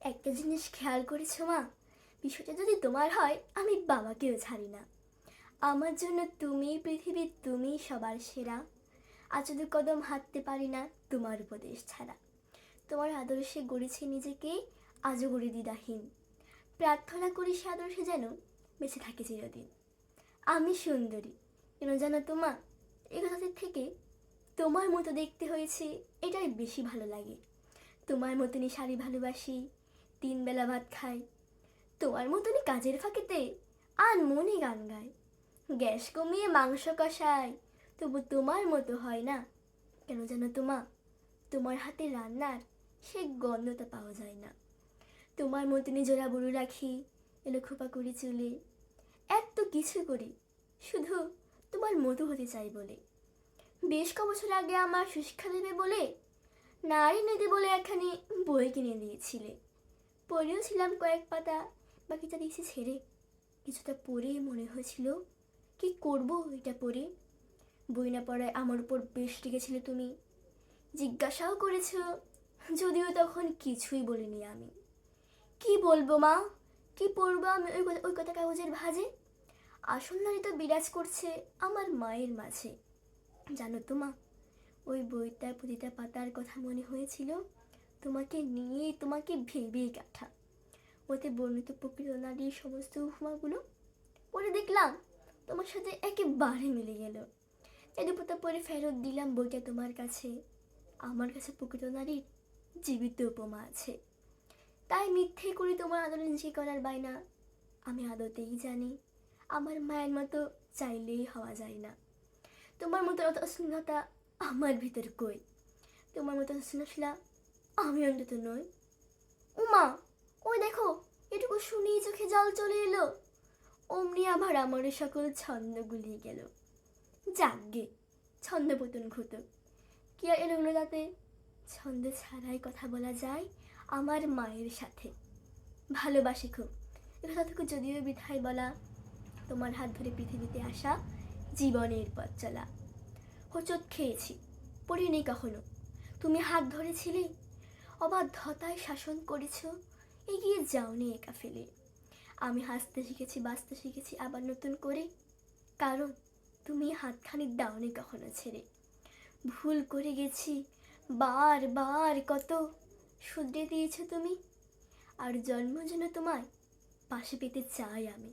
একটা জিনিস খেয়াল করেছো মা? বিষয়টা যদি তোমার হয়, আমি বাবাকেও ছাড়ি না। আমার জন্য তুমিই পৃথিবীর, তুমিই সবার সেরা। আজ যদি কদম হাঁটতে পারি না তোমার উপদেশ ছাড়া। তোমার আদর্শে গড়েছি নিজেকে, আজও গড়ি দ্বিধাহীন। প্রার্থনা করি সে আদর্শে যেন বেঁচে থাকে চিরদিন। আমি সুন্দরী কেন জানো তোমা? এ কথাটির থেকে তোমার মতো দেখতে হয়েছে এটাই বেশি ভালো লাগে। তোমার মতনই শাড়ি ভালোবাসি, 3 বেলা ভাত খাই। তোমার মতনই কাজের ফাঁকেতে আনমনে গান গায়। গ্যাস কমিয়ে মাংস কষাই, তবু তোমার মতো হয় না। কেন জানো তোমা? তোমার হাতে রান্নার সে গন্ধটা পাওয়া যায় না। তোমার মতনই জোড়া বুড়ো রাখি, এলো খোপা করি চুলে। এত কিছু করি শুধু তোমার মতো হতে চাই বলে। বেশ ক বছর আগে আমার শিক্ষা দেবে বলে নারী নীতি বলে একখানি বই কিনে দিয়েছিলে। পড়েও ছিলাম কয়েক পাতা, বাকিটা দিয়েছি ছেড়ে। কিছুটা পড়েই মনে হয়েছিল কি করব এটা পড়ে। বই না পড়ায় আমার উপর বেশ রেগেছিলে তুমি, জিজ্ঞাসাও করেছ, যদিও তখন কিছুই বলিনি আমি। কি বলবো মা? কি পড়বো আমি ওই কথা কাগজের ভাঁজে? আসল নারী তো বিরাজ করছে আমার মায়ের মাঝে। জানো তো মা, ওই বইটার প্রতিটা পাতার কথা মনে হয়েছিল তোমাকে নিয়ে, তোমাকে ভেবেই কাটা। ওতে বর্ণিত প্রকৃত নারীর সমস্ত উপমাগুলো পড়ে দেখলাম তোমার সাথে একেবারে মিলে গেল। এই দুপুরটা পরে ফেরত দিলাম বইটা তোমার কাছে। আমার কাছে প্রকৃত নারীর জীবিত উপমা আছে। তাই মিথ্যে করি তোমার আদরে নিজে করার বায়না। আমি আদতেই জানি আমার মায়ের মতো চাইলেই হওয়া যায় না। তোমার মতো অত স্নেহতা আমার ভিতর কই? তোমার মতো স্নেহশীলা আমি অন্তত নই। উমা, ওই দেখো, এটুকু শুনেই চোখে জল চলে এলো। অমনি আবার আমার সকল ছন্দ গুলিয়ে গেল। যাগ্গে, ছন্দপতন ঘটক। কি আর এলো তাতে? ছন্দ ছাড়াই কথা বলা যায় আমার মায়ের সাথে। ভালোবাসি খুব, এ কথাটুকু যদিও বৃথায় বলা। তোমার হাত ধরে পৃথিবীতে আসা, জীবনের পথ চলা। হোঁচট খেয়েছি, পড়িনি কখনো। তুমি হাত ধরেছিলে, অবাধ্যতায় শাসন করেছ, এগিয়ে যাওনি একা ফেলে। আমি হাসতে শিখেছি, বাঁচতে শিখেছি আবার নতুন করে, কারণ তুমি হাতখানি দাওনি কখনো ছেড়ে। ভুল করে গেছি বার বার কত, শুধরে দিয়েছ তুমি। আর জন্ম যেন তোমায় পাশে পেতে চাই আমি।